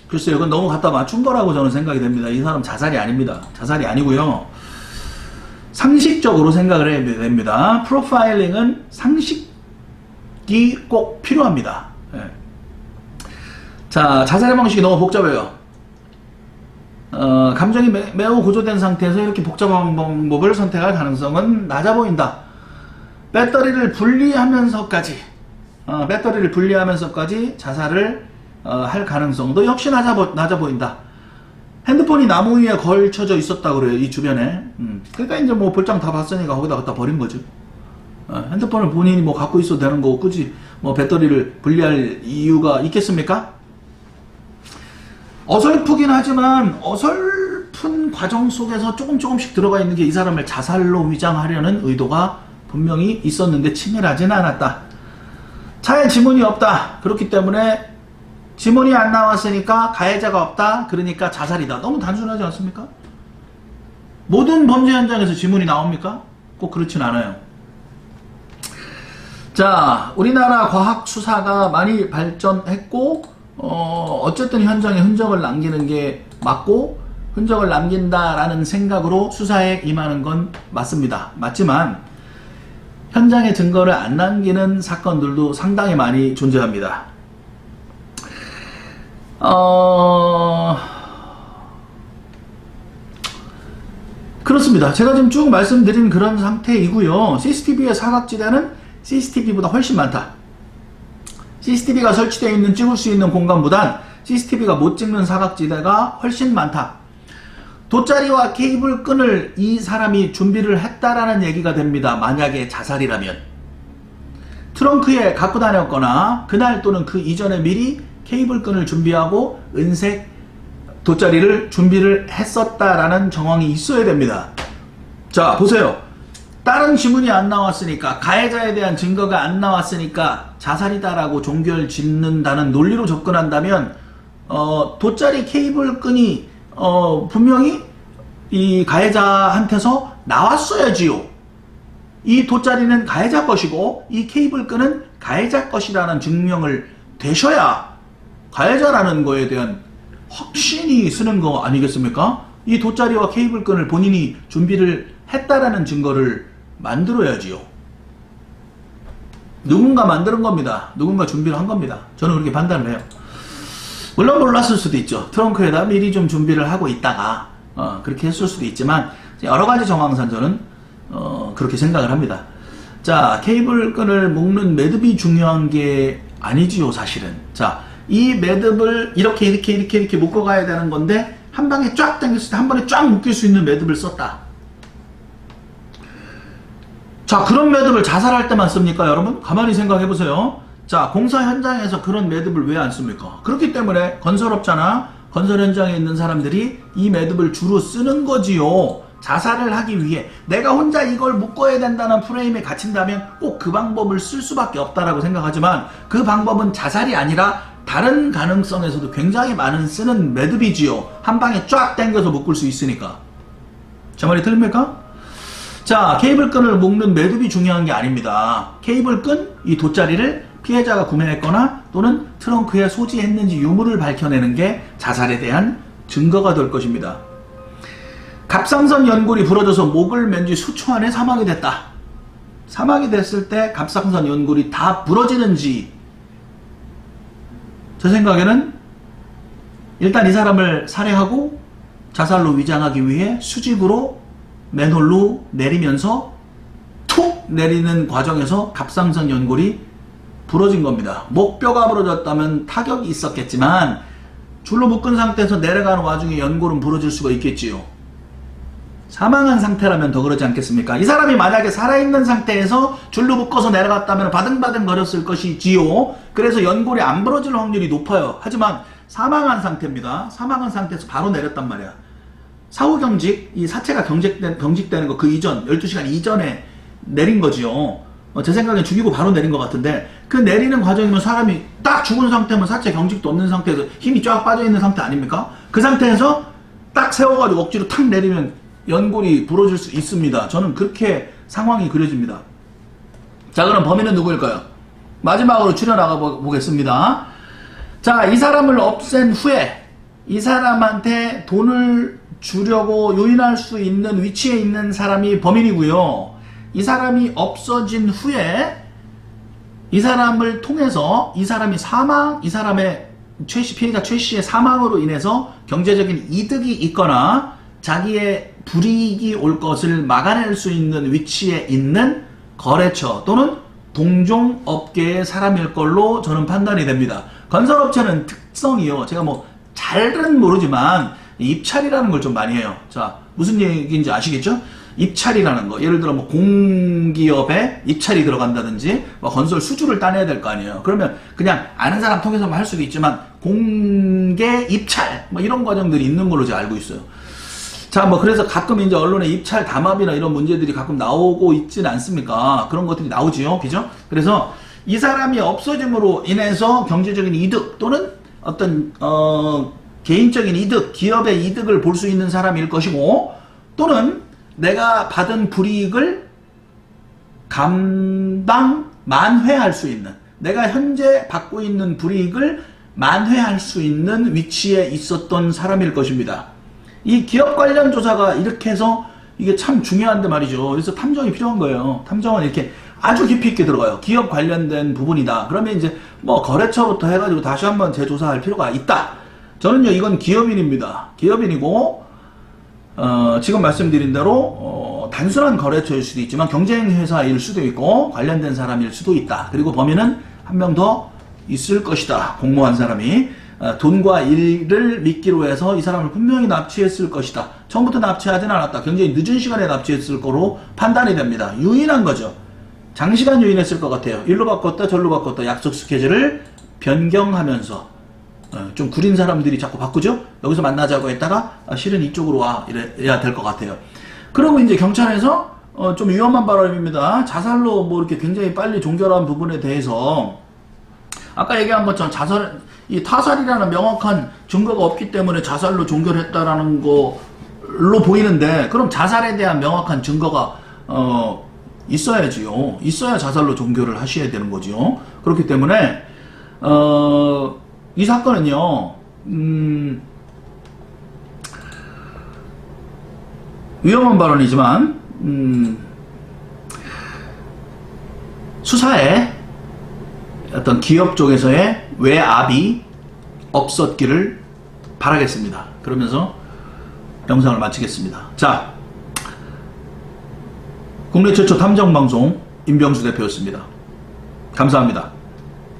글쎄요, 이건 너무 갖다 맞춘 거라고 저는 생각이 됩니다. 이 사람 자살이 아닙니다. 자살이 아니고요. 상식적으로 생각을 해야 됩니다. 프로파일링은 상식이 꼭 필요합니다. 네. 자, 자살의 방식이 너무 복잡해요. 감정이 매우 고조된 상태에서 이렇게 복잡한 방법을 선택할 가능성은 낮아 보인다. 배터리를 분리하면서까지 자살을 할 가능성도 역시 낮아 보인다. 핸드폰이 나무 위에 걸쳐져 있었다 그래요. 이 주변에. 그러니까 이제 뭐 볼장 다 봤으니까 거기다 갖다 버린 거죠. 핸드폰을 본인이 뭐 갖고 있어도 되는 거고 굳이 뭐 배터리를 분리할 이유가 있겠습니까? 어설프긴 하지만 어설픈 과정 속에서 조금씩 들어가 있는 게 이 사람을 자살로 위장하려는 의도가 분명히 있었는데 치밀하진 않았다. 차에 지문이 없다. 그렇기 때문에 지문이 안 나왔으니까 가해자가 없다. 그러니까 자살이다. 너무 단순하지 않습니까? 모든 범죄 현장에서 지문이 나옵니까? 꼭 그렇진 않아요. 자, 우리나라 과학 수사가 많이 발전했고 어쨌든 현장에 흔적을 남기는 게 맞고 흔적을 남긴다라는 생각으로 수사에 임하는 건 맞습니다. 맞지만 현장에 증거를 안 남기는 사건들도 상당히 많이 존재합니다. 그렇습니다. 제가 지금 쭉 말씀드린 그런 상태이고요. CCTV의 사각지대는 CCTV보다 훨씬 많다. CCTV가 설치되어 있는 찍을 수 있는 공간보단 CCTV가 못 찍는 사각지대가 훨씬 많다. 돗자리와 케이블 끈을 이 사람이 준비를 했다라는 얘기가 됩니다. 만약에 자살이라면. 트렁크에 갖고 다녔거나 그날 또는 그 이전에 미리 케이블 끈을 준비하고 은색 돗자리를 준비를 했었다라는 정황이 있어야 됩니다. 자, 보세요. 다른 지문이 안 나왔으니까, 가해자에 대한 증거가 안 나왔으니까 자살이다라고 종결 짓는다는 논리로 접근한다면 돗자리 케이블 끈이 분명히 이 가해자한테서 나왔어야지요. 이 돗자리는 가해자 것이고 이 케이블 끈은 가해자 것이라는 증명을 되셔야 가해자라는 거에 대한 확신이 쓰는 거 아니겠습니까? 이 돗자리와 케이블 끈을 본인이 준비를 했다라는 증거를 만들어야지요. 누군가 만드는 겁니다. 누군가 준비를 한 겁니다. 저는 그렇게 판단을 해요. 물론 몰랐을 수도 있죠. 트렁크에다 미리 좀 준비를 하고 있다가 그렇게 했을 수도 있지만 여러 가지 정황상 저는 그렇게 생각을 합니다. 자, 케이블 끈을 묶는 매듭이 중요한 게 아니지요, 사실은. 자, 이 매듭을 이렇게 묶어 가야 되는 건데 한 방에 쫙 당겼을 때 한 번에 쫙 묶일 수 있는 매듭을 썼다. 자, 그런 매듭을 자살할 때만 씁니까, 여러분? 가만히 생각해 보세요. 자, 공사 현장에서 그런 매듭을 왜 안 씁니까? 그렇기 때문에 건설업자나 건설 현장에 있는 사람들이 이 매듭을 주로 쓰는 거지요. 자살을 하기 위해 내가 혼자 이걸 묶어야 된다는 프레임에 갇힌다면 꼭 그 방법을 쓸 수밖에 없다라고 생각하지만 그 방법은 자살이 아니라 다른 가능성에서도 굉장히 많은 쓰는 매듭이지요. 한 방에 쫙 당겨서 묶을 수 있으니까. 제 말이 틀립니까? 자, 케이블 끈을 묶는 매듭이 중요한 게 아닙니다. 케이블 끈, 이 돗자리를 피해자가 구매했거나 또는 트렁크에 소지했는지 유무를 밝혀내는 게 자살에 대한 증거가 될 것입니다. 갑상선 연골이 부러져서 목을 맨 지 수초 안에 사망이 됐다. 사망이 됐을 때 갑상선 연골이 다 부러지는지, 제 생각에는 일단 이 사람을 살해하고 자살로 위장하기 위해 수직으로 맨홀로 내리면서 툭 내리는 과정에서 갑상선 연골이 부러진 겁니다. 목뼈가 부러졌다면 타격이 있었겠지만 줄로 묶은 상태에서 내려가는 와중에 연골은 부러질 수가 있겠지요. 사망한 상태라면 더 그러지 않겠습니까? 이 사람이 만약에 살아있는 상태에서 줄로 묶어서 내려갔다면 바등바등 거렸을 것이지요. 그래서 연골이 안 부러질 확률이 높아요. 하지만 사망한 상태입니다. 사망한 상태에서 바로 내렸단 말이야. 사후경직, 이 사체가 경직되는 거 그 이전, 12시간 이전에 내린 거지요. 제 생각엔 죽이고 바로 내린 것 같은데 그 내리는 과정이면 사람이 딱 죽은 상태면 사체 경직도 없는 상태에서 힘이 쫙 빠져있는 상태 아닙니까? 그 상태에서 딱 세워가지고 억지로 탁 내리면 연골이 부러질 수 있습니다. 저는 그렇게 상황이 그려집니다. 자, 그럼 범인은 누구일까요? 마지막으로 추려나가 보겠습니다. 자, 이 사람을 없앤 후에 이 사람한테 돈을 주려고 요인할 수 있는 위치에 있는 사람이 범인이고요. 이 사람이 없어진 후에 이 사람을 통해서 이 사람이 이 사람의 피해자 최 씨의 사망으로 인해서 경제적인 이득이 있거나 자기의 불이익이 올 것을 막아낼 수 있는 위치에 있는 거래처 또는 동종업계의 사람일 걸로 저는 판단이 됩니다. 건설업체는 특성이요. 제가 뭐 잘은 모르지만 입찰이라는 걸 좀 많이 해요. 자, 무슨 얘기인지 아시겠죠? 입찰이라는 거. 예를 들어 뭐 공기업에 입찰이 들어간다든지 뭐 건설 수주를 따내야 될 거 아니에요. 그러면 그냥 아는 사람 통해서만 할 수도 있지만 공개 입찰 뭐 이런 과정들이 있는 걸로 제가 알고 있어요. 자, 뭐 그래서 가끔 이제 언론에 입찰 담합이나 이런 문제들이 가끔 나오고 있지는 않습니까? 그런 것들이 나오지요. 그죠? 그래서 이 사람이 없어짐으로 인해서 경제적인 이득 또는 어떤 개인적인 이득, 기업의 이득을 볼 수 있는 사람일 것이고, 또는 내가 받은 불이익을 만회할 수 있는, 내가 현재 받고 있는 불이익을 만회할 수 있는 위치에 있었던 사람일 것입니다. 이 기업 관련 조사가 이렇게 해서 이게 참 중요한데 말이죠. 그래서 탐정이 필요한 거예요. 탐정은 이렇게 아주 깊이 있게 들어가요. 기업 관련된 부분이다. 그러면 이제 뭐 거래처부터 해가지고 다시 한번 재조사할 필요가 있다. 저는요, 이건 기업인입니다. 기업인이고, 지금 말씀드린 대로 단순한 거래처일 수도 있지만 경쟁회사일 수도 있고 관련된 사람일 수도 있다. 그리고 범인은 한 명 더 있을 것이다. 공모한 사람이 돈과 일을 미끼로 해서 이 사람을 분명히 납치했을 것이다. 처음부터 납치하진 않았다. 굉장히 늦은 시간에 납치했을 거로 판단이 됩니다. 유인한 거죠. 장시간 유인했을 것 같아요. 일로 바꿨다 저로 바꿨다 약속 스케줄을 변경하면서 좀 구린 사람들이 자꾸 바꾸죠. 여기서 만나자고 했다가 실은 이쪽으로 와 이래야 될 것 같아요. 그리고 이제 경찰에서 좀 위험한 발언입니다. 자살로 뭐 이렇게 굉장히 빨리 종결한 부분에 대해서 아까 얘기한 것처럼 이 타살이라는 명확한 증거가 없기 때문에 자살로 종결했다라는 걸로 보이는데, 그럼 자살에 대한 명확한 증거가 있어야지요. 있어야 자살로 종결을 하셔야 되는 거죠. 그렇기 때문에 이 사건은요, 위험한 발언이지만 수사에 어떤 기업 쪽에서의 외압이 없었기를 바라겠습니다. 그러면서 영상을 마치겠습니다. 자, 국내 최초 탐정방송 임병수 대표였습니다. 감사합니다.